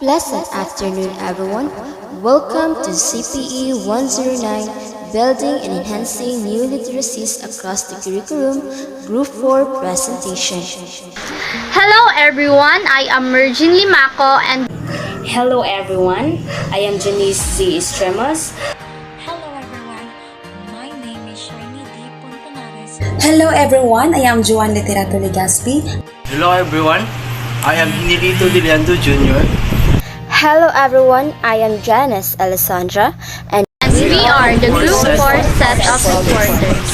Pleasant afternoon, everyone. Welcome to CPE109, Building and Enhancing New Literacies Across the Curriculum, Group 4 Presentation. Hello everyone, I am Mergin Limaco and Hello everyone, I am Janice Z. Estremas. Hello everyone, my name is Shiny D. Puntonares. Hello everyone, I am Juan Literato Legaspi. Hello everyone, I am Nilito Diliando Jr. Hello, everyone. I am Janice Alessandra, and we are the Group 4 set of reporters.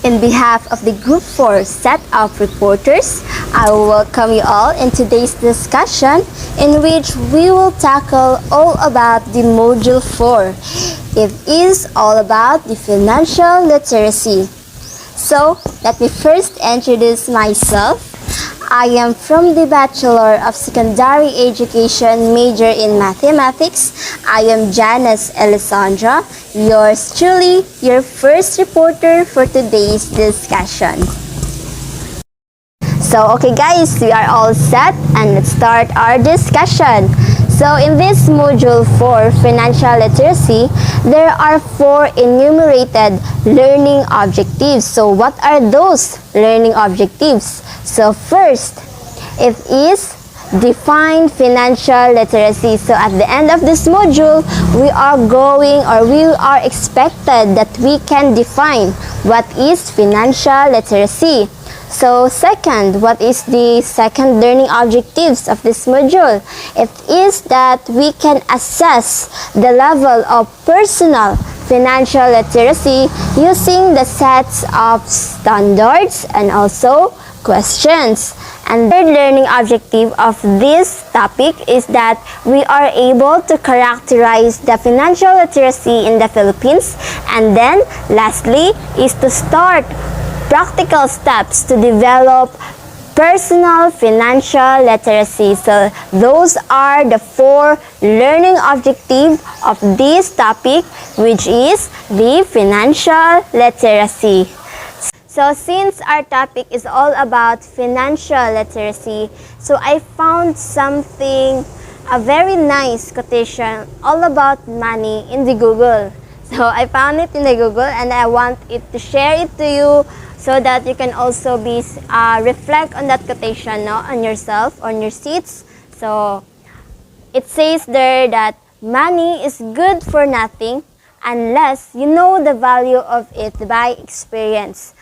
in behalf of the Group 4 set of reporters, I will welcome you all in today's discussion in which we will tackle all about the Module 4. It is all about the financial literacy. So, let me first introduce myself. I am from the Bachelor of Secondary Education major in Mathematics. I am Janice Alessandra, yours truly, your first reporter for today's discussion. So, okay guys, we are all set and let's start our discussion. So, in this Module 4, Financial Literacy, there are 4 enumerated learning objectives. So, what are those learning objectives? So, first, it is define financial literacy. So, at the end of this module, we are expected that we can define what is financial literacy. So, second, what is the second learning objectives of this module? It is that we can assess the level of personal financial literacy using the sets of standards and also questions. And the third learning objective of this topic is that we are able to characterize the financial literacy in the Philippines. And then, lastly, is to start practical steps to develop personal financial literacy. So, those are the 4 learning objectives of this topic, which is the financial literacy. So, since our topic is all about financial literacy, so I found a very nice quotation all about money in the Google. So, I found it in the Google and I want it to share it to you so that you can also reflect on that quotation, no, on yourself, on your seats. So, it says there that money is good for nothing unless you know the value of it by experience.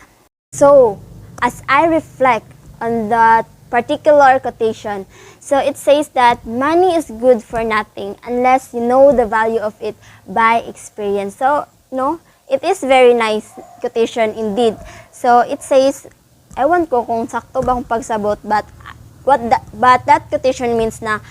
So, as I reflect on that particular quotation, so it says that money is good for nothing unless you know the value of it by experience. So, no, it is very nice quotation indeed. So, it says, ewan ko kung sakto ba kung pagsabot, but that quotation means na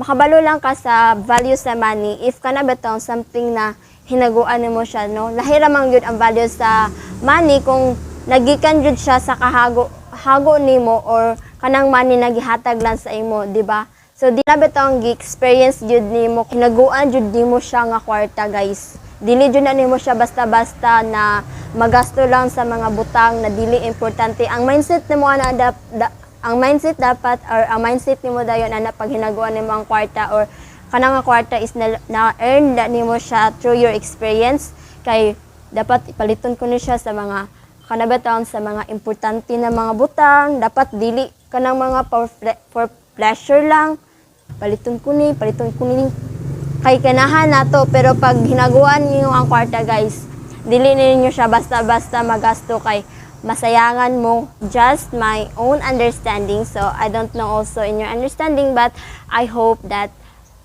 makabalo lang ka sa value sa money if ka na betong something na hinaguan mo siya, no? Lahira man yun ang value sa money kung nagikan jud siya sa hago nimo or kanang money nagihatag lang sa imo, di ba? So di na betong gi-experience jud nimo, hinaguan jud nimo siya nga kwarta, guys. Dili jud na nimo siya basta-basta na magasto lang sa mga butang na dili importante. Ang mindset nimo ang mindset dapat or ang mindset nimo dayon ana pag hinaguan nimo ang kwarta or kanang nga kwarta is na earn na nimo siya through your experience, kay dapat ipaliton ko ni siya sa mga kanabataon sa mga importante na mga butang. Dapat dili kanang mga for pleasure lang, paliton ko ni kay kanahan nato. Pero pag hinaguan niyo ang kwarta, guys, dili ninyo siya basta-basta magasto, kay masayangan mo. Just my own understanding, so I don't know also in your understanding, but I hope that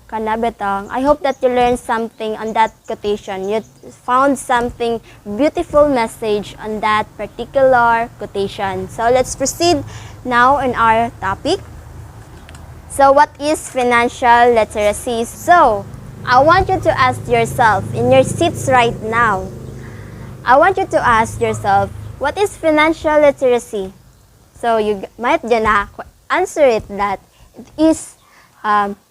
I hope that you learned something on that quotation. You found something beautiful message on that particular quotation. So let's proceed now in our topic. So what is financial literacy? So I want you to ask yourself in your seats right now. I want you to ask yourself, what is financial literacy? So you might answer it that it is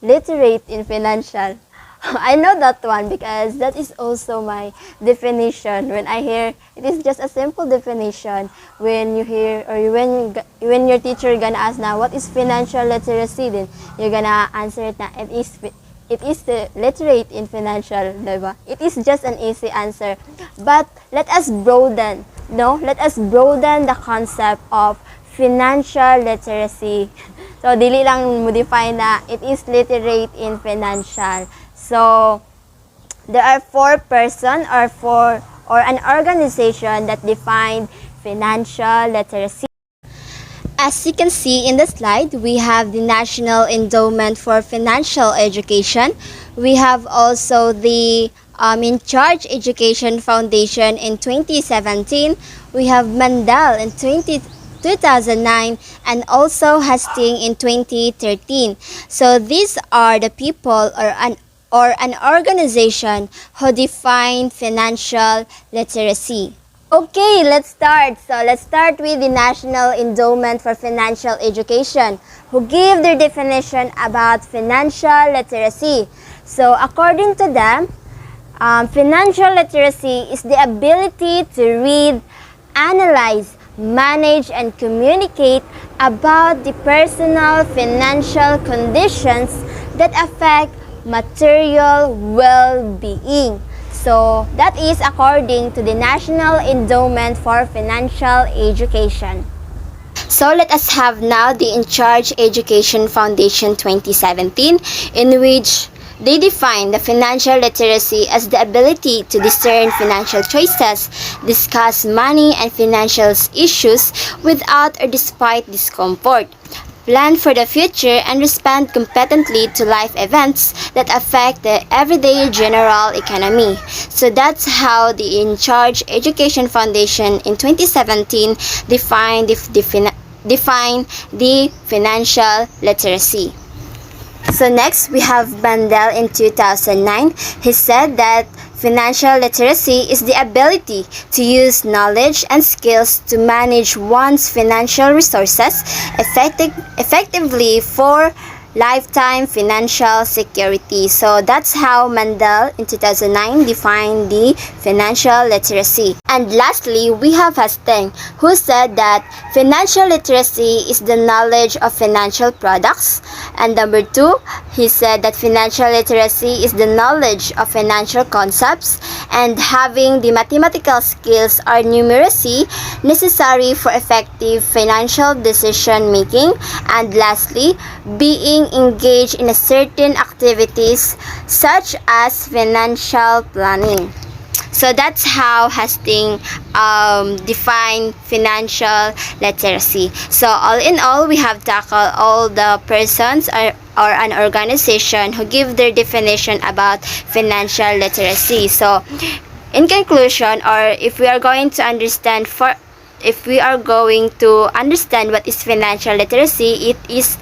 literate in financial. I know that one because that is also my definition. When I hear, it is just a simple definition. When you hear or when your teacher gonna ask now what is financial literacy, then you're gonna answer it na it is the literate in financial, diba? It is just an easy answer. But let us broaden, no? Let us broaden the concept of financial literacy. So, dili lang mo define na it is literate in financial. So, there are four person or an organization that define financial literacy. As you can see in the slide, we have the National Endowment for Financial Education. We have also the In Charge Education Foundation in 2017. We have Mandel in 2009 and also Hastings in 2013. So these are the people or an organization who define financial literacy. Okay, let's start. So let's start with the National Endowment for Financial Education, who give their definition about financial literacy. So according to them, financial literacy is the ability to read, analyze, manage, and communicate about the personal financial conditions that affect material well-being. So, that is according to the National Endowment for Financial Education. So, let us have now the In Charge Education Foundation 2017, in which they define the financial literacy as the ability to discern financial choices, discuss money and financial issues without or despite discomfort, plan for the future, and respond competently to life events that affect the everyday general economy. So that's how the In Charge Education Foundation in 2017 defined the financial literacy. So next, we have Bandel in 2009. He said that financial literacy is the ability to use knowledge and skills to manage one's financial resources effectively for lifetime financial security. So that's how Mandel in 2009 defined the financial literacy. And lastly, we have Hastings, who said that financial literacy is the knowledge of financial products. And number two, he said that financial literacy is the knowledge of financial concepts, and having the mathematical skills or numeracy necessary for effective financial decision making. And lastly, being engaged in a certain activities such as financial planning. So that's how Hastings define financial literacy. So all in all, we have tackled all the persons or an organization who give their definition about financial literacy. So in conclusion, or if we are going to understand what is financial literacy, it is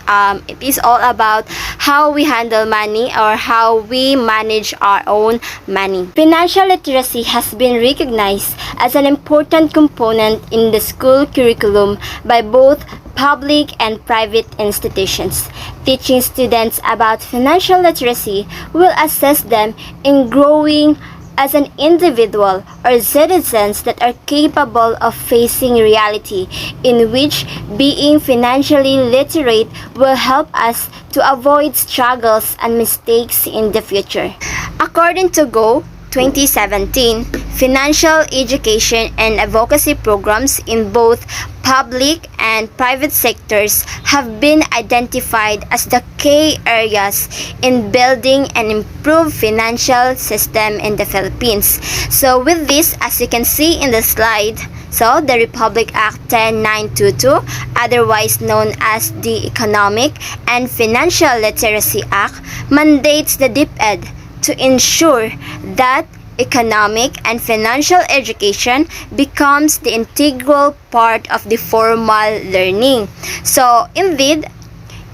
all about how we handle money or how we manage our own money. Financial literacy has been recognized as an important component in the school curriculum by both public and private institutions. Teaching students about financial literacy will assist them in growing as an individual or citizens that are capable of facing reality, in which being financially literate will help us to avoid struggles and mistakes in the future. According to Go 2017, financial education and advocacy programs in both public and private sectors have been identified as the key areas in building an improved financial system in the Philippines. So with this, as you can see in the slide, so the Republic Act 10922, otherwise known as the Economic and Financial Literacy Act, mandates the DepEd to ensure that economic and financial education becomes the integral part of the formal learning. So, indeed,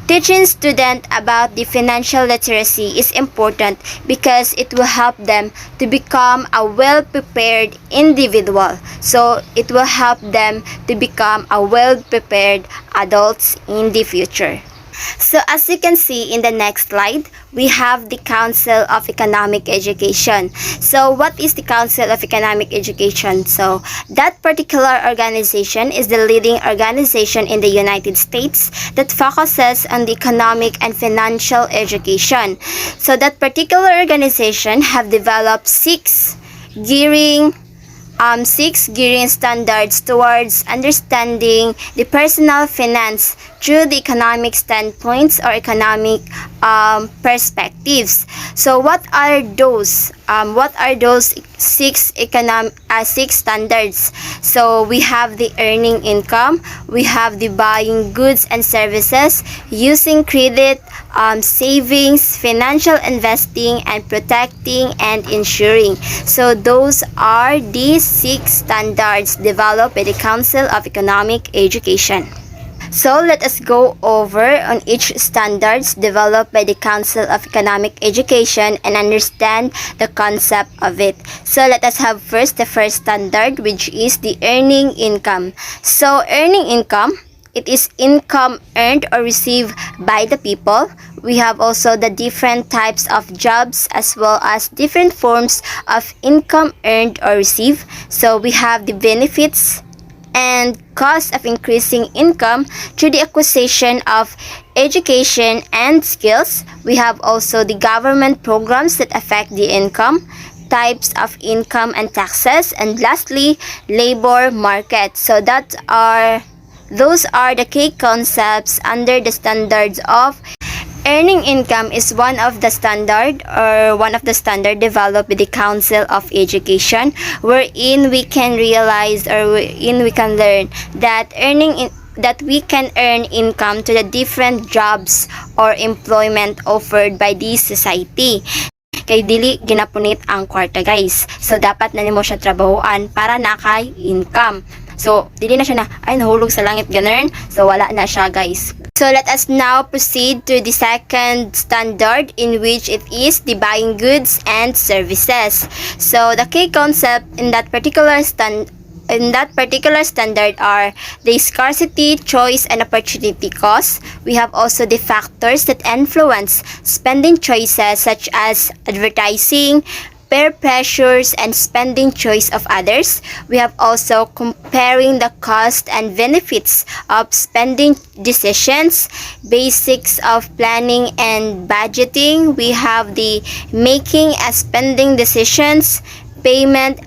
teaching students about the financial literacy is important because it will help them to become a well-prepared individual. So, it will help them to become a well-prepared adults in the future. So as you can see in the next slide, we have the Council of Economic Education. So what is the Council of Economic Education? So that particular organization is the leading organization in the United States that focuses on the economic and financial education. So that particular organization have developed six gearing standards towards understanding the personal finance through the economic standpoints or economic perspectives. So what are those? Six standards? So we have the earning income, we have the buying goods and services, using credit, savings, financial investing, and protecting and insuring. So those are the six standards developed by the Council of Economic Education. So let us go over on each standards developed by the Council of Economic Education and understand the concept of it. So let us have first the first standard, which is the earning income. So earning income, it is income earned or received by the people. We have also the different types of jobs as well as different forms of income earned or received. So we have the benefits and cost of increasing income through the acquisition of education and skills. We have also the government programs that affect the income, types of income and taxes, and lastly, labor market. So those are the key concepts under the standards of earning income. Is one of the standard developed by the Council of Education, wherein we can realize or wherein we can learn that that we can earn income to the different jobs or employment offered by this society. Kay dili ginapunit ang kwarta, guys. So dapat na nimo siya trabahoan para nakay income. So dili na siya na ay nahulog sa langit ganern. So wala na siya, guys. So let us now proceed to the second standard, in which it is the buying goods and services. So the key concept in that particular standard are the scarcity, choice, and opportunity cost. We have also the factors that influence spending choices, such as advertising, peer pressures, and spending choice of others. We have also comparing the cost and benefits of spending decisions, basics of planning and budgeting. We have the making and spending decisions, payment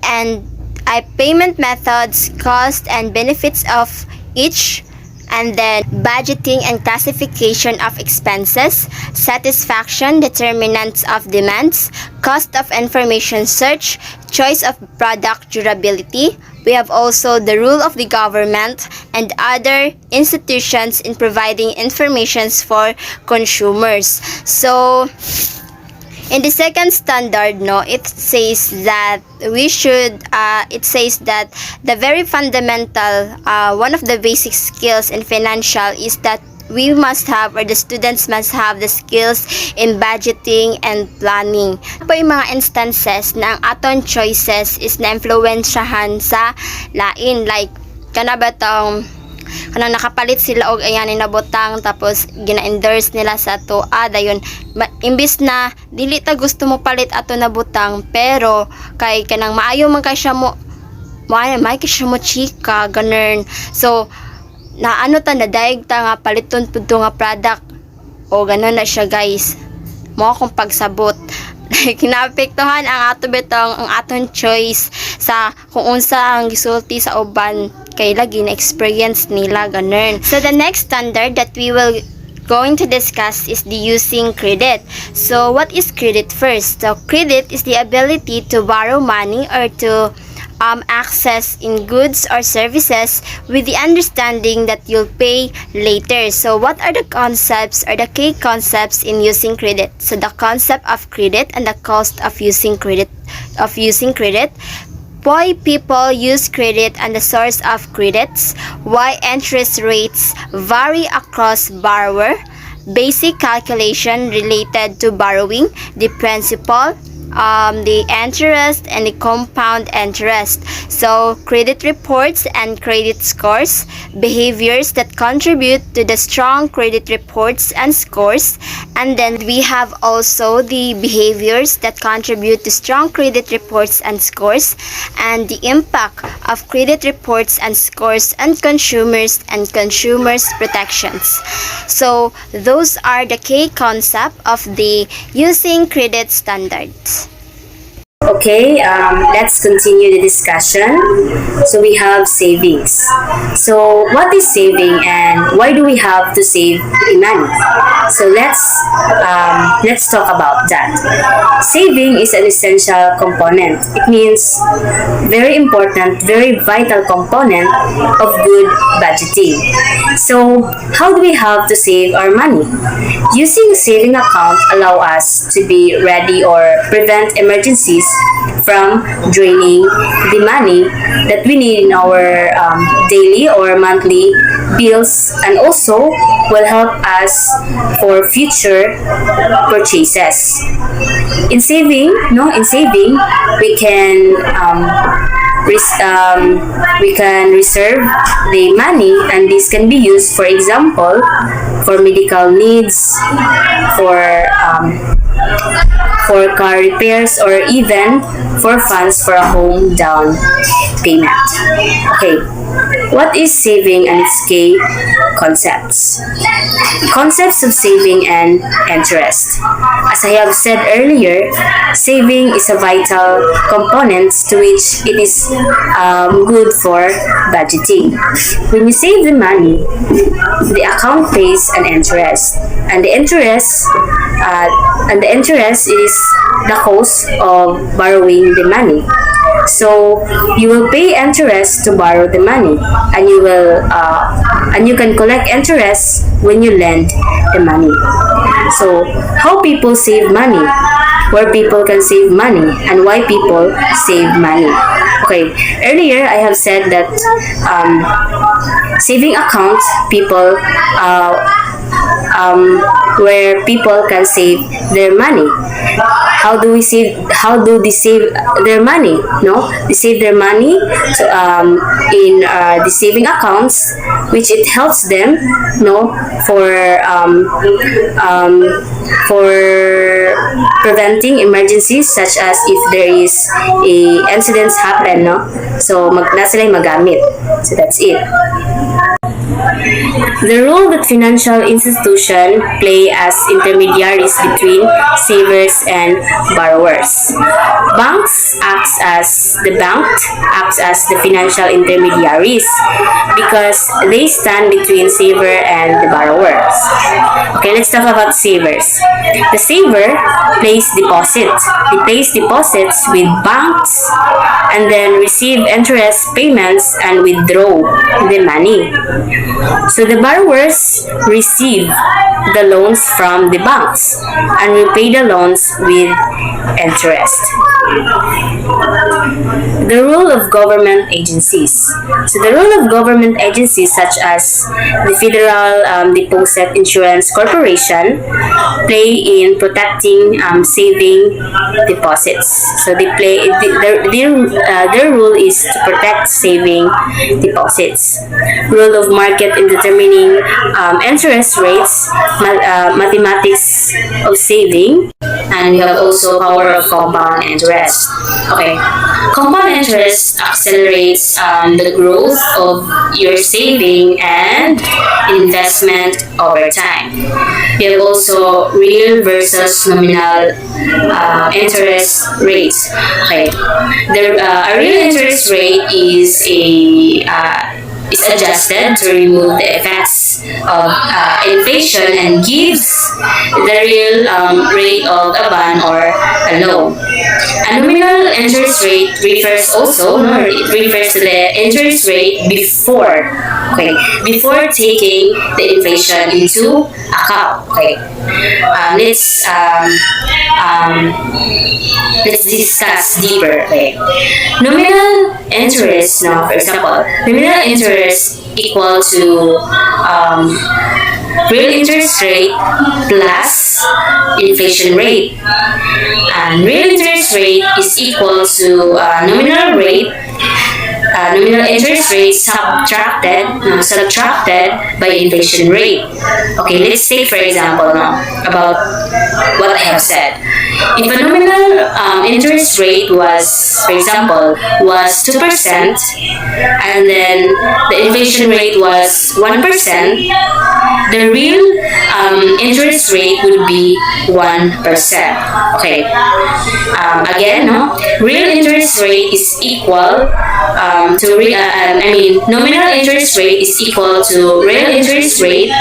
methods, cost and benefits of each, and then budgeting and classification of expenses, satisfaction, determinants of demands, cost of information search, choice of product durability. We have also the role of the government and other institutions in providing informations for consumers. So in the second standard, it says that the very fundamental, one of the basic skills in financial is that we must have, or the students must have, the skills in budgeting and planning. Pa yung mga instances na ang aton choices is na-influensyahan sa lain, like kanang nakapalit sila og ayan nabotang tapos gina-endorse nila sa to dayon imbis na dili ta gusto mo palit ato na butang, pero kay kanang maayo man kay siya mo chika ganern. So na na daig ta nga paliton pud nga product o ganon na siya, guys. Mo akong pagsabot kinapektuhan ang aton choice sa kung unsa ang gisulti sa uban kay lagi na experience nila ganern. So the next standard that we will going to discuss is the using credit. So what is credit first? So credit is the ability to borrow money or to access in goods or services with the understanding that you'll pay later. So what are the concepts or the key concepts in using credit? So the concept of credit and the cost of using credit. Why people use credit and the source of credits, why interest rates vary across borrower, basic calculation related to borrowing, the principal, the interest and the compound interest. So credit reports and credit scores, behaviors that contribute to the strong credit reports and scores, and then we have also the behaviors that contribute to strong credit reports and scores, and the impact of credit reports and scores and consumers protections. So those are the key concept of the using credit standards. Okay, let's continue the discussion. So we have savings. So what is saving and why do we have to save the money? So let's talk about that. Saving is an essential component. It means very important, very vital component of good budgeting. So how do we have to save our money? Using a saving account allow us to be ready or prevent emergencies from draining the money that we need in our daily or monthly bills, and also will help us for future purchases. In saving, we can reserve the money, and this can be used, for example, for medical needs, for car repairs, or even for funds for a home down payment. Okay, what is saving and its key concepts? Concepts of saving and interest. As I have said earlier, saving is a vital component to which it is good for budgeting. When you save the money, the account pays an interest, and the interest is the cost of borrowing the money. So you will pay interest to borrow the money, and you can collect interest when you lend the money. So how people save money, where people can save money, and why people save money. Okay, earlier I have said that saving account people where people can save their money. How do they save their money? No, they save their money in the saving accounts, which it helps them, for preventing emergencies, such as if there is a incidents happen, so na sila magamit. So that's it. The role that financial institutions play as intermediaries between savers and borrowers. Banks acts as the financial intermediaries because they stand between saver and the borrowers. Okay, let's talk about savers. The saver pays deposits. He pays deposits with banks and then receive interest payments and withdraw the money. So the borrowers receive the loans from the banks and repay the loans with interest. The role of government agencies. So the role of government agencies such as the Federal Deposit Insurance Corporation play in protecting saving deposits. So their role is to protect saving deposits. Role of market in determining interest rates, mathematics of saving, and we have also power of compound interest. Okay, compound interest accelerates the growth of your saving and investment over time. We have also real versus nominal interest rates. Okay, a real interest rate is adjusted to remove the effects of inflation and gives the real rate of a bond or a loan. A nominal interest rate refers to the interest rate before taking the inflation into account. Okay, let's discuss deeper. Okay, nominal interest. Now, for example, nominal interest equal to real interest rate plus inflation rate, and real interest interest rate is equal to nominal rate, nominal interest rate subtracted by inflation rate. Okay, let's take for example now about what I have said. If a nominal interest rate was, for example, was 2%, and then the inflation rate was 1%, the real interest rate would be 1%. Okay. Again, no, real interest rate is equal nominal interest rate is equal to real interest rate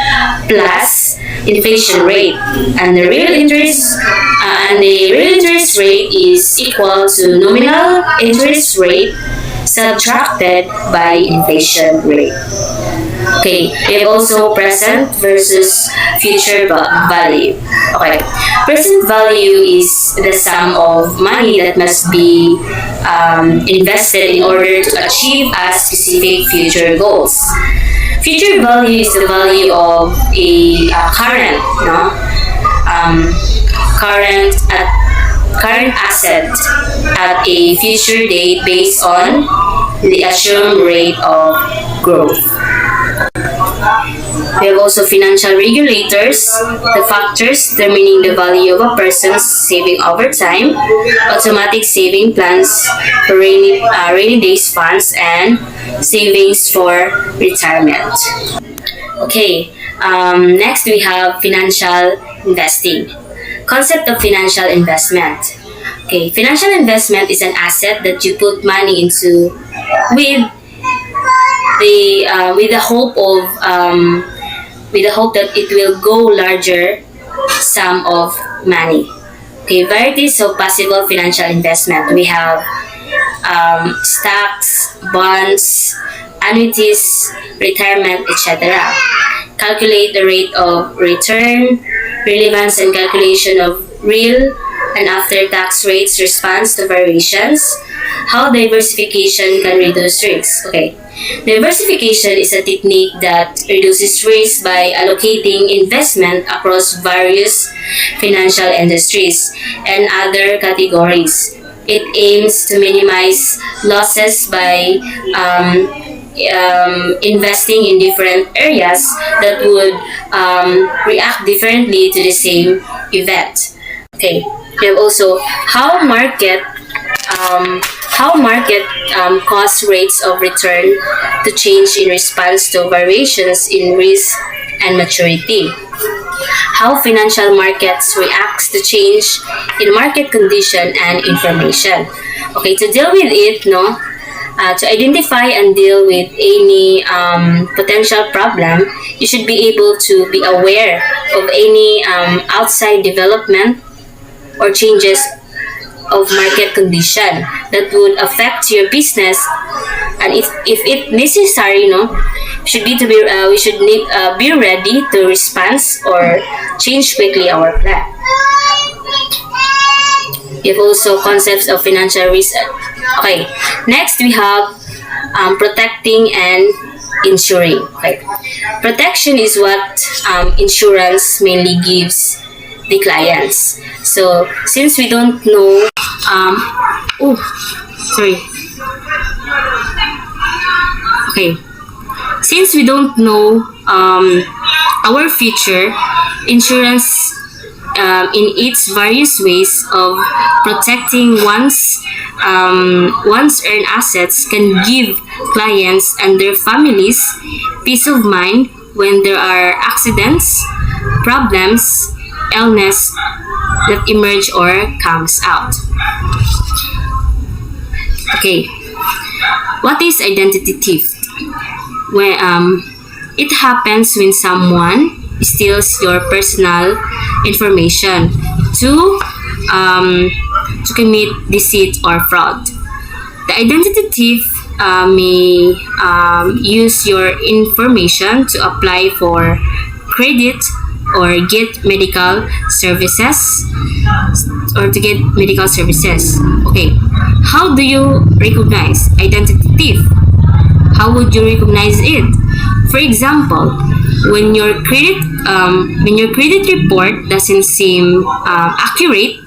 plus inflation rate, and the real interest rate is equal to nominal interest rate subtracted by inflation rate. Okay, we have also present versus future value. Okay, present value is the sum of money that must be invested in order to achieve a specific future goals. Future value is the value of a current asset at a future date based on the assumed rate of growth. We have also financial regulators, the factors determining the value of a person's saving over time, automatic saving plans for rainy days funds, and savings for retirement. Okay, next we have financial investing. Concept of financial investment. Okay, financial investment is an asset that you put money into with the hope that it will go larger sum of money. Okay, varieties of possible financial investment. We have stocks, bonds, annuities, retirement, etc. Calculate the rate of return, relevance and calculation of real and after-tax rates response to variations, how diversification can reduce risks. Okay, diversification is a technique that reduces risk by allocating investment across various financial industries and other categories. It aims to minimize losses by investing in different areas that would react differently to the same event. Okay, we have also how market cause rates of return to change in response to variations in risk and maturity. How financial markets reacts to change in market condition and information. Okay, to deal with it, to identify and deal with any potential problem, you should be able to be aware of any outside development or changes of market condition that would affect your business, and if it necessary, we should be ready to respond or change quickly our plan. We have also concepts of financial risk. Okay, next we have protecting and insuring. Okay, protection is what insurance mainly gives the clients. So since we don't know, since we don't know our future, insurance in its various ways of protecting one's earned assets can give clients and their families peace of mind when there are accidents, problems, illness that emerge or comes out. Okay, what is identity theft? When it happens when someone steals your personal information to commit deceit or fraud. The identity thief may use your information to apply for credit or get medical services Okay, how do you recognize identity thief? How would you recognize it? For example, when your credit report doesn't seem accurate,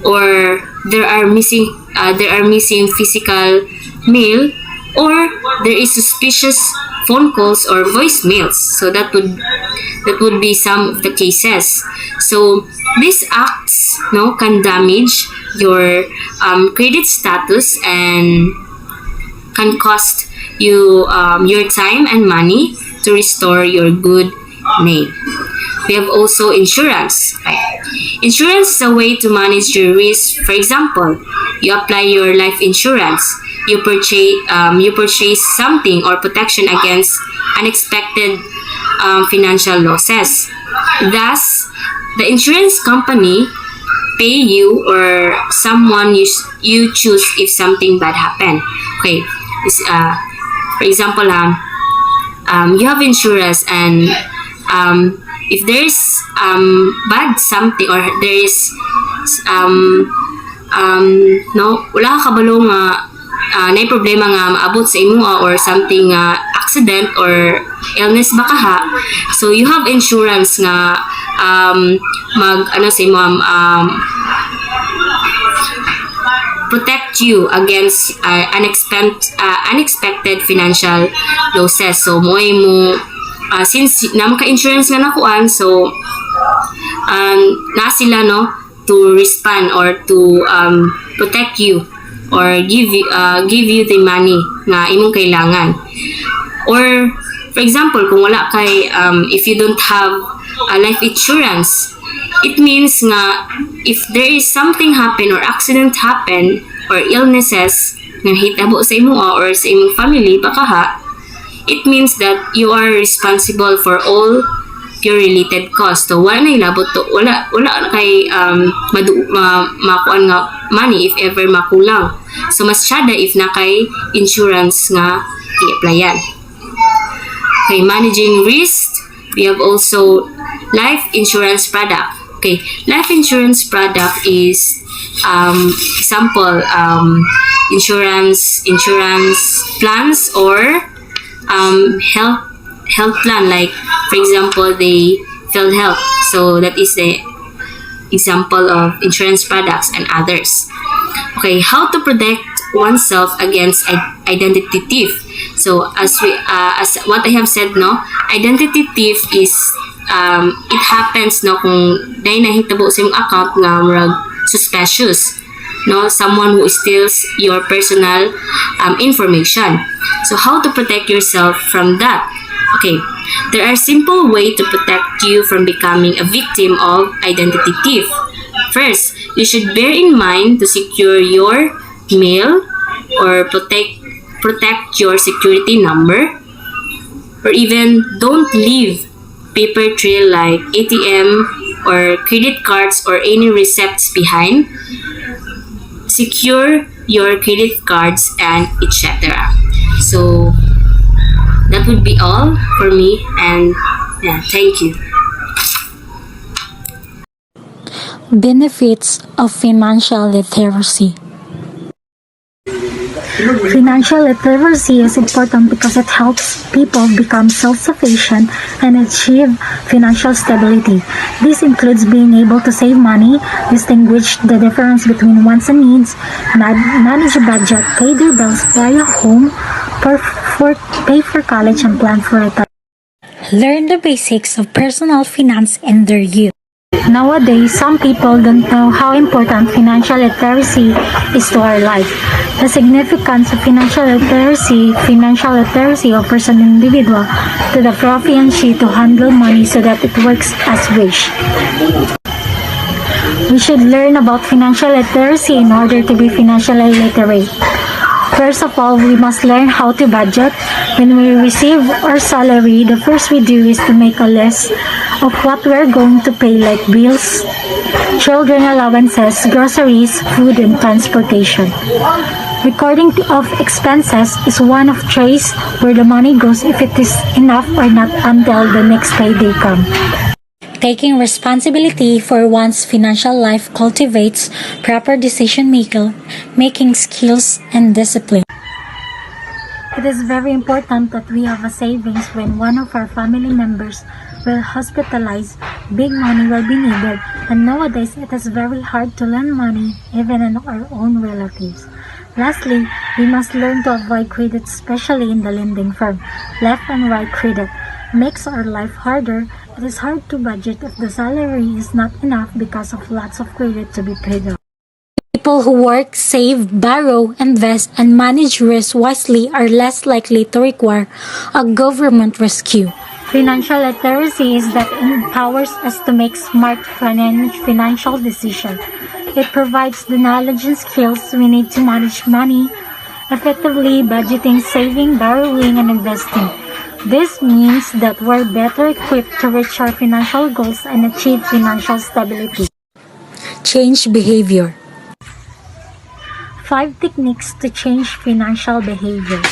or there are missing physical mail, or there is suspicious phone calls or voicemails. So that would be some of the cases. So these acts can damage your credit status and can cost you your time and money to restore your good name. We have also insurance. Right? Insurance is a way to manage your risk. For example, you apply your life insurance. You purchase something or protection against unexpected financial losses. Thus, the insurance company pay you or someone you choose if something bad happen. Okay, for example, you have insurance, and if there's bad something, or there is no, wala ka kabalo nga na problema nga maabot sa imuha, or something accident or illness baka ha, so you have insurance nga sa imo protect you against unexpected financial losses. So mo since ka insurance nga nakuan, so na sila to respond or to protect you or give you the money na imong kailangan. Or for example, kung wala kay if you don't have a life insurance, it means nga if there is something happen or accident happen or illnesses nga hitabo sa imo or sa imong family baka ha, it means that you are responsible for all your related costs. So wala na ilabot to, wala kay makuan nga money if ever makulang. So mas syada if na kay insurance nga i-applyan. Okay, managing risk, we have also life insurance product. Okay, life insurance product is example insurance plans or health plan, like for example the PhilHealth. So that is the example of insurance products and others. Okay, how to protect oneself against identity thief. So as what I have said, identity thief is it happens kung dahil nahitabo sa imong account nga murag suspicious, someone who steals your personal information. So how to protect yourself from that? Okay, there are simple ways to protect you from becoming a victim of identity thief. First, you should bear in mind to secure your mail or protect your security number, or even don't leave paper trail like ATM or credit cards or any receipts behind. Secure your credit cards and etc. So that would be all for me, and thank you. Benefits of financial literacy. Financial literacy is important because it helps people become self-sufficient and achieve financial stability. This includes being able to save money, distinguish the difference between wants and needs, manage a budget, pay their bills, buy a home, pay for college, and plan for retirement. Learn the basics of personal finance in their youth. Nowadays, some people don't know how important financial literacy is to our life. The significance of financial literacy offers an individual to the proficiency to handle money so that it works as wish. We should learn about financial literacy in order to be financially literate. First of all, we must learn how to budget. When we receive our salary, the first we do is to make a list of what we're going to pay, like bills, children allowances, groceries, food, and transportation. Recording of expenses is one of choice where the money goes, if it is enough or not, until the next payday comes. Taking responsibility for one's financial life cultivates proper decision-making skills and discipline. It is very important that we have a savings when one of our family members will hospitalize. Big money will be needed, and nowadays it is very hard to lend money even in our own relatives. Lastly, we must learn to avoid credit, especially in the lending firm. Left and right credit makes our life harder. It is hard to budget if the salary is not enough because of lots of credit to be paid off. People who work, save, borrow, invest, and manage risk wisely are less likely to require a government rescue. Financial literacy is that empowers us to make smart financial decisions. It provides the knowledge and skills we need to manage money effectively, budgeting, saving, borrowing, and investing. This means that we're better equipped to reach our financial goals and achieve financial stability. Change behavior. 5 techniques to change financial behavior.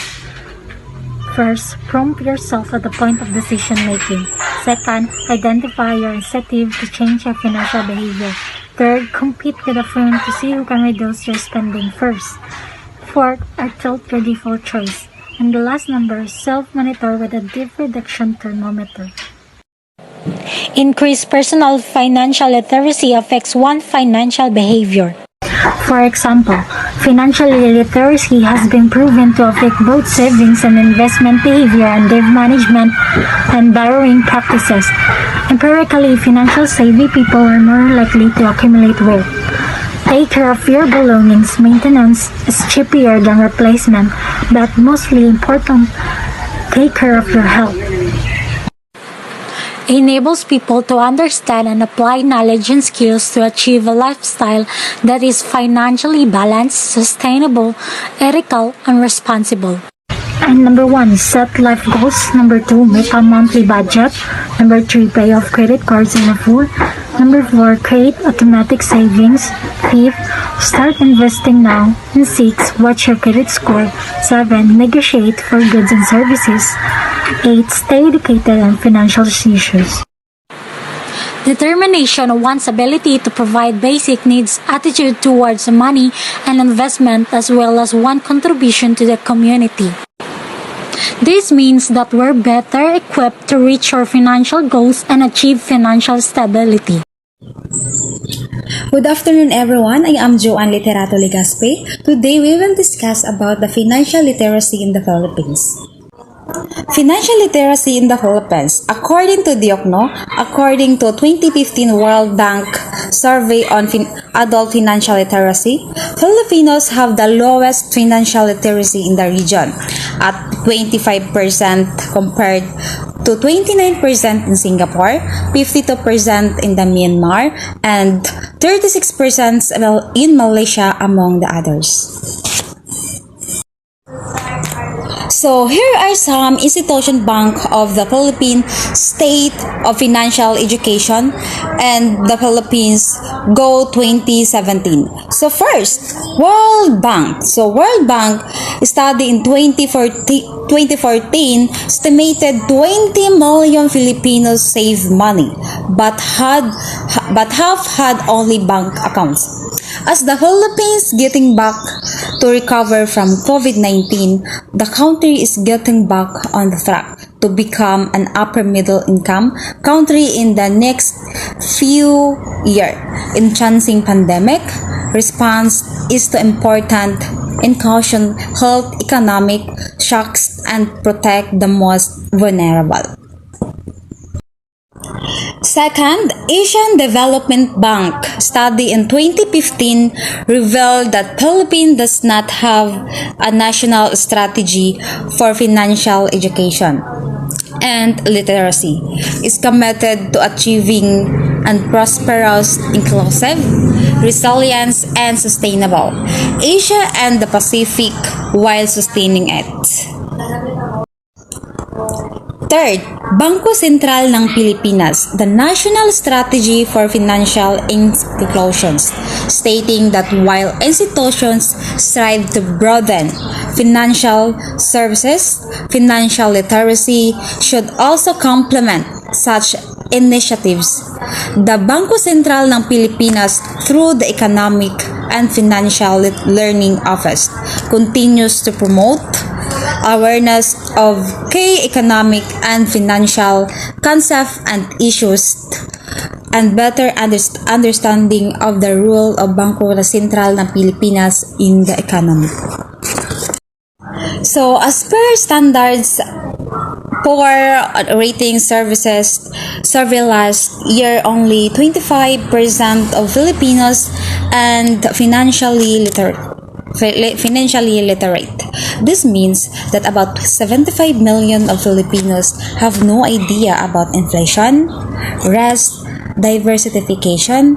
First, prompt yourself at the point of decision making. Second, identify your incentive to change your financial behavior. Third, compete with a friend to see who can reduce your spending first. Fourth, tilt your default choice. And the last number, self-monitor with a debt reduction thermometer. Increased personal financial literacy affects one financial behavior. For example, financial literacy has been proven to affect both savings and investment behavior and debt management and borrowing practices. Empirically, financial savvy people are more likely to accumulate wealth. Take care of your belongings. Maintenance is cheaper than replacement, but mostly important, take care of your health. Enables people to understand and apply knowledge and skills to achieve a lifestyle that is financially balanced, sustainable, ethical, and responsible. And number 1, set life goals. Number 2, make a monthly budget. Number 3, pay off credit cards in full. Number 4, create automatic savings. 5th, start investing now. And 6, watch your credit score. 7, negotiate for goods and services. 8, stay educated on financial issues. Determination of one's ability to provide basic needs, attitude towards money and investment, as well as one contribution to the community. This means that we're better equipped to reach our financial goals and achieve financial stability. Good afternoon everyone, I am Joanne Literato Legaspi. Today we will discuss about the financial literacy in the Philippines. Financial literacy in the Philippines. According to DIOCNO, according to 2015 World Bank survey on adult financial literacy, Filipinos have the lowest financial literacy in the region at 25% compared to 29% in Singapore, 52% in the Myanmar, and 36% in Malaysia among the others. So here are some institution bank of the Philippine State of Financial Education and the Philippines Go 2017. So first, World Bank. So World Bank study in 2014 estimated 20 million Filipinos save money but half had only bank accounts. As the Philippines getting back to recover from COVID-19, the country is getting back on the track to become an upper middle income country in the next few years. In chancing pandemic, response is to important in caution health economic shocks and protect the most vulnerable. Second, Asian Development Bank study in 2015 revealed that Philippines does not have a national strategy for financial education and literacy. Is committed to achieving a prosperous, inclusive, resilient, and sustainable Asia and the Pacific while sustaining it. Third, Bangko Sentral ng Pilipinas, the National Strategy for Financial Inclusions, stating that while institutions strive to broaden financial services, financial literacy should also complement such initiatives. The Bangko Sentral ng Pilipinas, through the Economic and Financial Learning Office, continues to promote awareness of key economic and financial concepts and issues and better understanding of the role of Bangko Sentral ng Pilipinas in the economy. So, as per standards for rating services survey last year, only 25% of Filipinos and financially literate. This means that about 75 million of Filipinos have no idea about inflation, rest, diversification,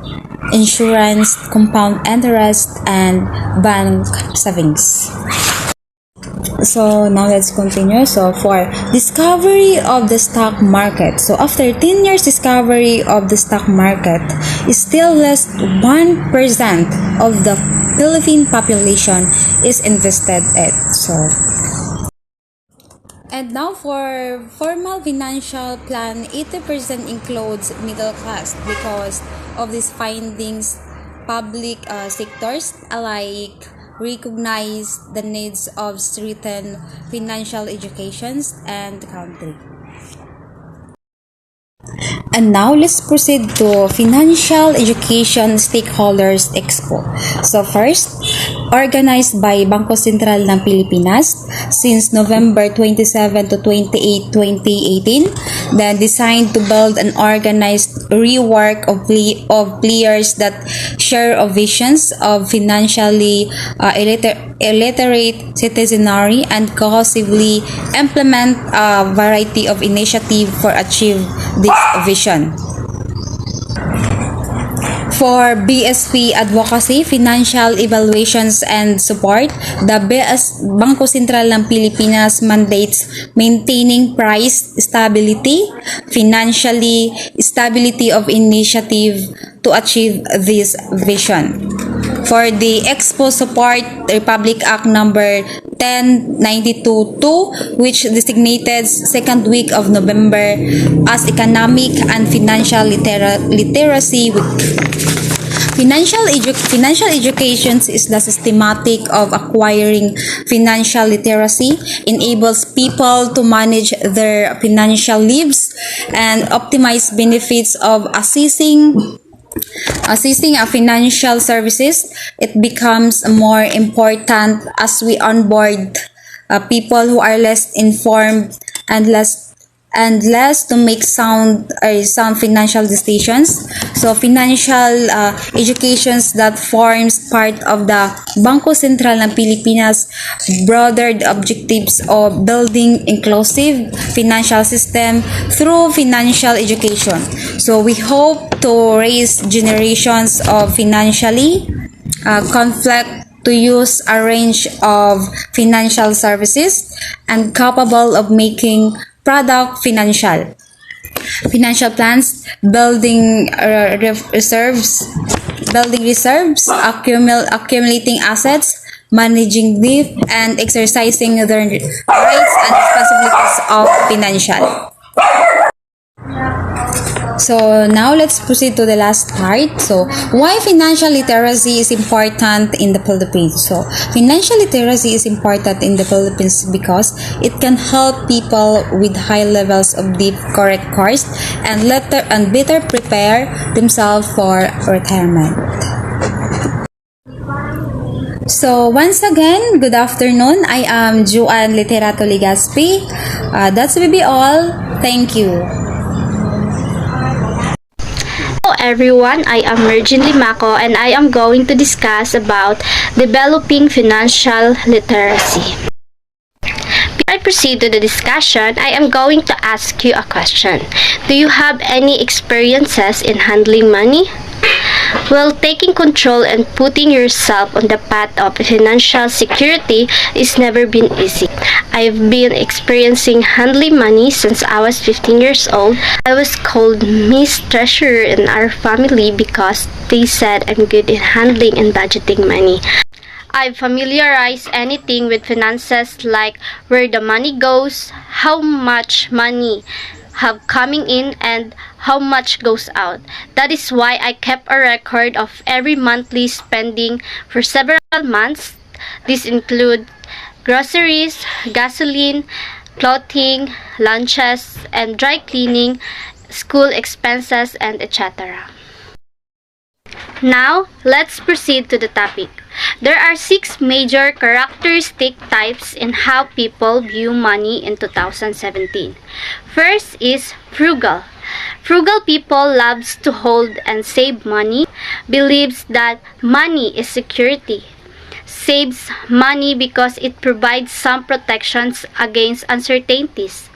insurance, compound interest, and bank savings. So now let's continue. So for discovery of the stock market. So after 10 years discovery of the stock market, is still less 1% of the Philippine population is invested in. And now for formal financial plan, 80% includes middle class because of these findings. Public sectors alike recognize the needs of certain financial educations and the country. And now let's proceed to Financial Education Stakeholders Expo. So first, organized by Bangko Sentral ng Pilipinas since November 27 to 28, 2018, then designed to build an organized rework of players that share of visions of financially illiterate citizenry and cohesively implement a variety of initiatives for achieve this vision. For BSP Advocacy, Financial Evaluations and Support, the Bangko Sentral ng Pilipinas mandates maintaining price stability, financially stability of initiative to achieve this vision. For the Expo Support, the Republic Act number 1092-2, which designated second week of November as Economic and Financial Literacy Week. Financial education is the systematic of acquiring financial literacy, enables people to manage their financial lives and optimize benefits of assessing a financial services. It becomes more important as we onboard people who are less informed and less to make sound financial decisions. So financial educations that forms part of the Bangko Sentral ng Pilipinas broader objectives of building inclusive financial system through financial education. So we hope to raise generations of financially conflict to use a range of financial services and capable of making product financial plans, building reserves, accumulating assets, managing debt, and exercising their rights and responsibilities of financial. So now let's proceed to the last part. So why financial literacy is important in the Philippines? So financial literacy is important in the Philippines because it can help people with high levels of deep correct course and better prepare themselves for retirement. So once again, good afternoon. I am Juan Literato Ligaspi. That's will be all. Thank you. Hello everyone, I am Mergin Limaco and I am going to discuss about developing financial literacy. Before I proceed to the discussion, I am going to ask you a question. Do you have any experiences in handling money? Well, taking control and putting yourself on the path of financial security is never been easy. I've been experiencing handling money since I was 15 years old. I was called Miss Treasurer in our family because they said I'm good in handling and budgeting money. I've familiarized anything with finances like where the money goes, how much money have coming in and how much goes out. That is why I kept a record of every monthly spending for several months. These include groceries, gasoline, clothing, lunches, and dry cleaning, school expenses, and etc. Now, let's proceed to the topic. There are 6 major characteristic types in how people view money in 2017. First is frugal. Frugal people loves to hold and save money, believes that money is security, saves money because it provides some protections against uncertainties,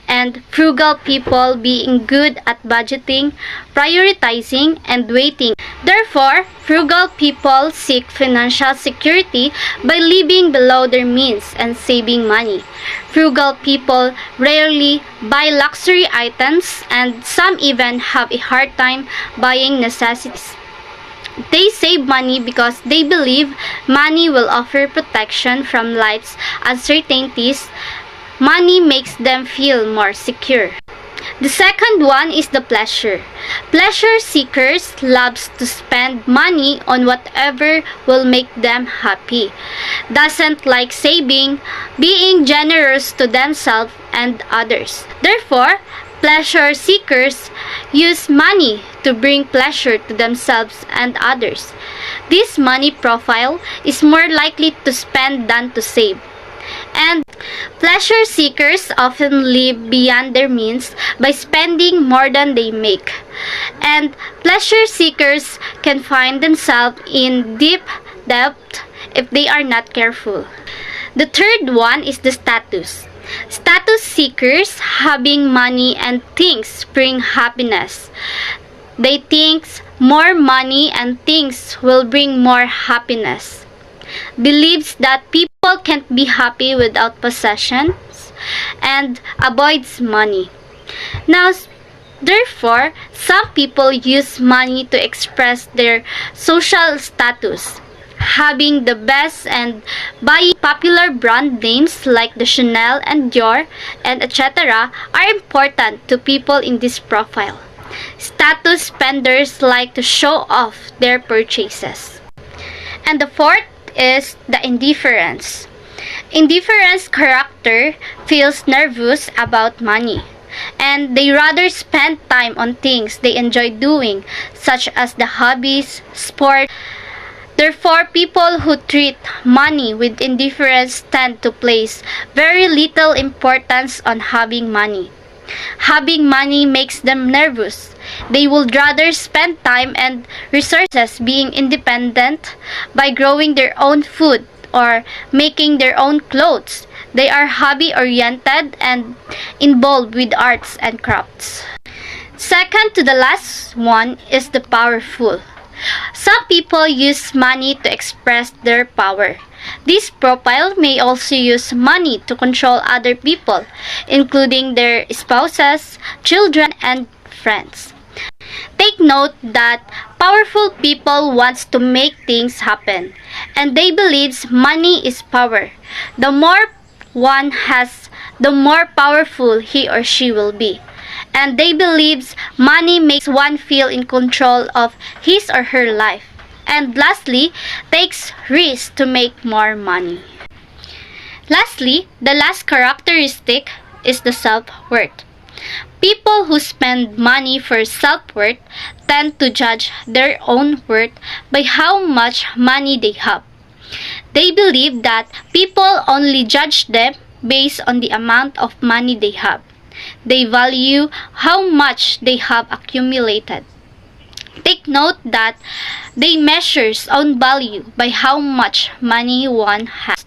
and frugal people being good at budgeting, prioritizing, and waiting. Therefore, frugal people seek financial security by living below their means and saving money. Frugal people rarely buy luxury items, and some even have a hard time buying necessities. They save money because they believe money will offer protection from life's uncertainties. Money makes them feel more secure. The second one is the pleasure. Pleasure seekers loves to spend money on whatever will make them happy. Doesn't like saving, being generous to themselves and others. Therefore, pleasure seekers use money to bring pleasure to themselves and others. This money profile is more likely to spend than to save. And pleasure seekers often live beyond their means by spending more than they make. And pleasure seekers can find themselves in deep debt if they are not careful. The third one is the status. Status seekers having money and things bring happiness. They think more money and things will bring more happiness. Believes that people can't be happy without possessions and avoids money. Now, therefore, some people use money to express their social status. Having the best and buying popular brand names like the Chanel and Dior and etc. are important to people in this profile. Status spenders like to show off their purchases. And the fourth is the indifference. Indifference character feels nervous about money, and they rather spend time on things they enjoy doing, such as the hobbies, sport. Therefore, people who treat money with indifference tend to place very little importance on having money. Having money makes them nervous. They would rather spend time and resources being independent by growing their own food or making their own clothes. They are hobby-oriented and involved with arts and crafts. Second to the last one is the powerful. Some people use money to express their power. This profile may also use money to control other people, including their spouses, children, and friends. Take note that powerful people wants to make things happen, and they believes money is power. The more one has, the more powerful he or she will be. And they believes money makes one feel in control of his or her life. And lastly, takes risks to make more money. Lastly, the last characteristic is the self-worth. People who spend money for self-worth tend to judge their own worth by how much money they have. They believe that people only judge them based on the amount of money they have. They value how much they have accumulated. Take note that they measure own value by how much money one has.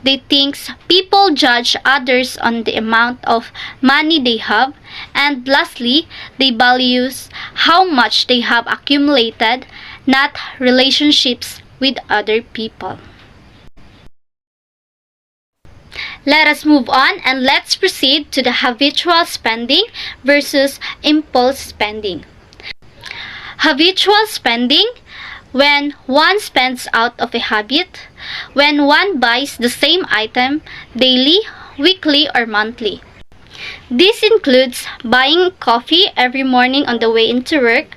They think people judge others on the amount of money they have. And lastly, they value how much they have accumulated, not relationships with other people. Let us move on and let's proceed to the habitual spending versus impulse spending. Habitual spending, when one spends out of a habit, when one buys the same item daily, weekly, or monthly. This includes buying coffee every morning on the way into work,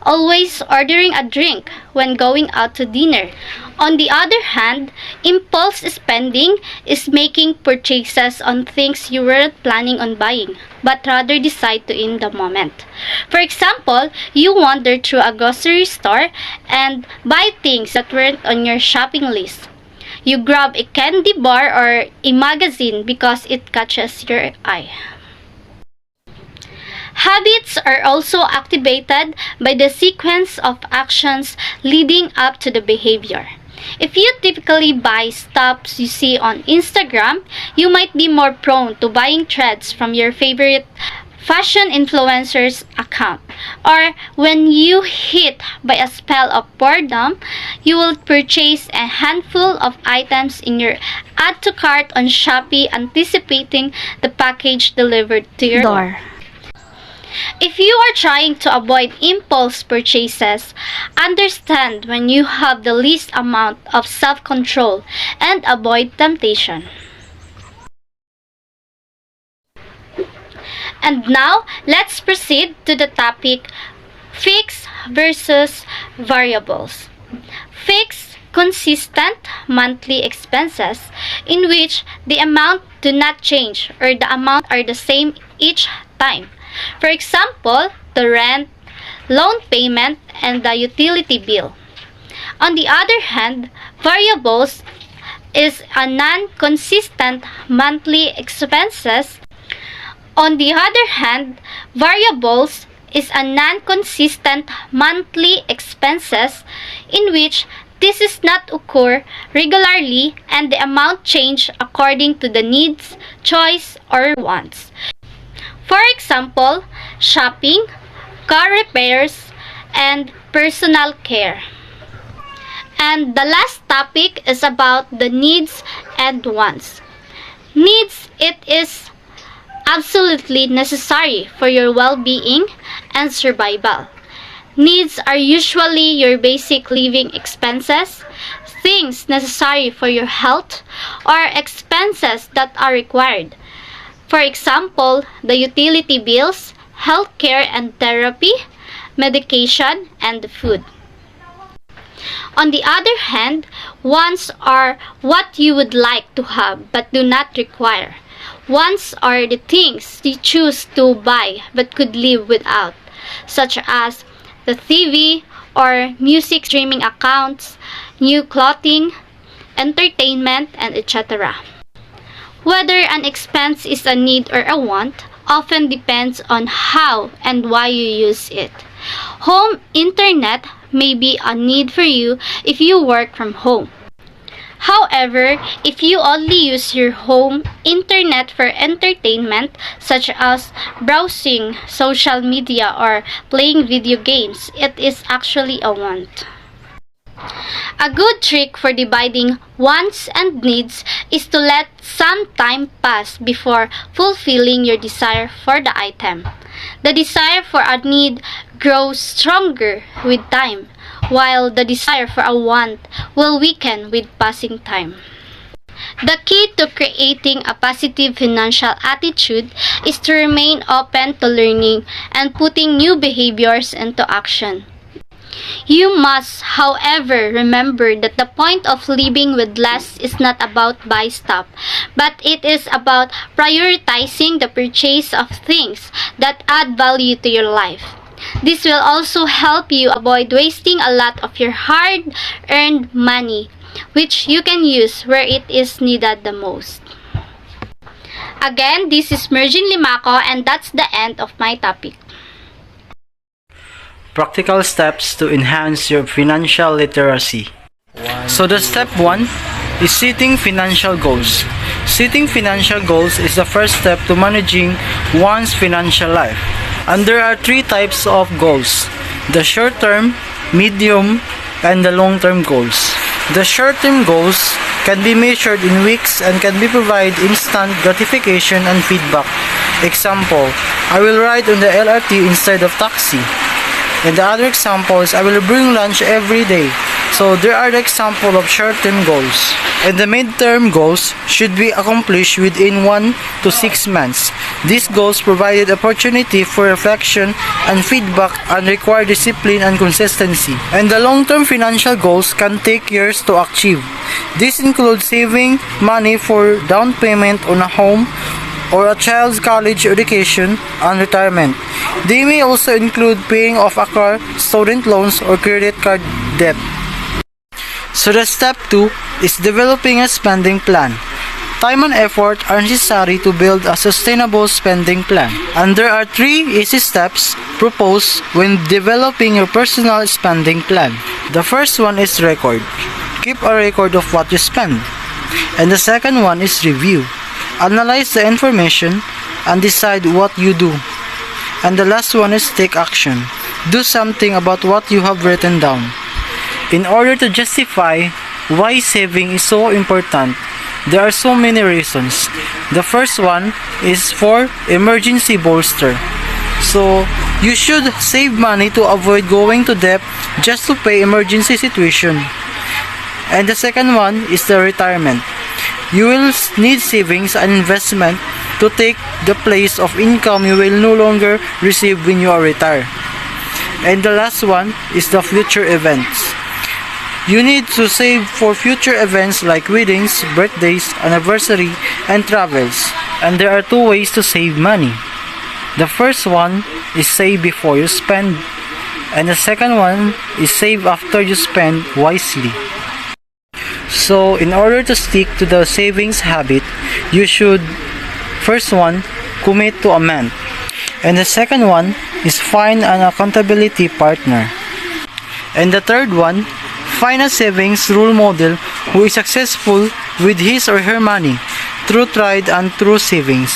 always ordering a drink when going out to dinner. On the other hand, impulse spending is making purchases on things you weren't planning on buying, but rather decide to in the moment. For example, you wander through a grocery store and buy things that weren't on your shopping list. You grab a candy bar or a magazine because it catches your eye. Habits are also activated by the sequence of actions leading up to the behavior. If you typically buy stuff you see on Instagram, you might be more prone to buying threads from your favorite fashion influencer's account. Or when you hit by a spell of boredom, you will purchase a handful of items in your add to cart on Shopee, anticipating the package delivered to your door. If you are trying to avoid impulse purchases, understand when you have the least amount of self-control and avoid temptation. And now, let's proceed to the topic fixed versus variables. Fixed, consistent monthly expenses in which the amount do not change or the amount are the same each time. For example, the rent, loan payment, and the utility bill. On the other hand, variables is a non-consistent monthly expenses. On the other hand, variables is a non-consistent monthly expenses in which this is not occur regularly and the amount change according to the needs, choice, or wants. For example, shopping, car repairs, and personal care. And the last topic is about the needs and wants. Needs, it is absolutely necessary for your well-being and survival. Needs are usually your basic living expenses, things necessary for your health, or expenses that are required. For example, the utility bills, healthcare and therapy, medication, and food. On the other hand, wants are what you would like to have but do not require. Wants are the things you choose to buy but could live without, such as the TV or music streaming accounts, new clothing, entertainment, and etc. Whether an expense is a need or a want often depends on how and why you use it. Home internet may be a need for you if you work from home. However, if you only use your home internet for entertainment, such as browsing social media or playing video games, it is actually a want. A good trick for dividing wants and needs is to let some time pass before fulfilling your desire for the item. The desire for a need grows stronger with time, while the desire for a want will weaken with passing time. The key to creating a positive financial attitude is to remain open to learning and putting new behaviors into action. You must, however, remember that the point of living with less is not about buy stuff, but it is about prioritizing the purchase of things that add value to your life. This will also help you avoid wasting a lot of your hard-earned money, which you can use where it is needed the most. Again, this is Mergin Limaco, and that's the end of my topic. Practical steps to enhance your financial literacy. So the step 1 is setting financial goals. Setting financial goals is the first step to managing one's financial life. And there are 3 types of goals: the short-term, medium, and the long-term goals. The short-term goals can be measured in weeks and can be provide instant gratification and feedback. Example, I will ride on the LRT instead of taxi. And the other example is I will bring lunch every day. So there are the example of short-term goals. And the mid-term goals should be accomplished within 1 to 6 months. These goals provided opportunity for reflection and feedback and require discipline and consistency. And the long-term financial goals can take years to achieve. This includes saving money for down payment on a home or a child's college education and retirement. They may also include paying off a car, student loans, or credit card debt. So the step 2 is developing a spending plan. Time and effort are necessary to build a sustainable spending plan. And there are 3 easy steps proposed when developing your personal spending plan. The first one is record. Keep a record of what you spend. And the second one is review. Analyze the information and decide what you do. And the last one is take action. Do something about what you have written down. In order to justify why saving is so important, there are so many reasons. The first one is for emergency bolster. So, you should save money to avoid going to debt just to pay emergency situation. And the second one is the retirement. You will need savings and investment to take the place of income you will no longer receive when you are retired. And the last one is the future events. You need to save for future events like weddings, birthdays, anniversary, and travels. And there are 2 ways to save money. The first one is save before you spend, and the second one is save after you spend wisely. So, in order to stick to the savings habit, you should, first one, commit to a month. And the second one is find an accountability partner. And the third one, find a savings role model who is successful with his or her money through tried and true savings.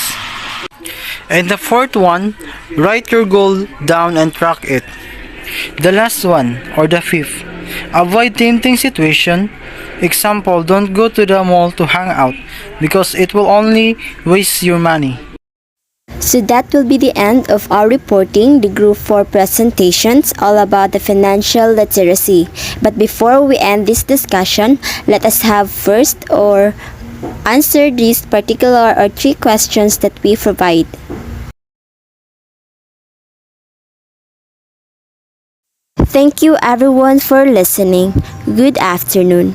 And the fourth one, write your goal down and track it. The last one, or the fifth, avoid tempting situation. Example, don't go to the mall to hang out because it will only waste your money. So that will be the end of our reporting, the Group 4 presentations all about the financial literacy. But before we end this discussion, let us have first or answer these particular or 3 questions that we provide. Thank you everyone for listening. Good afternoon.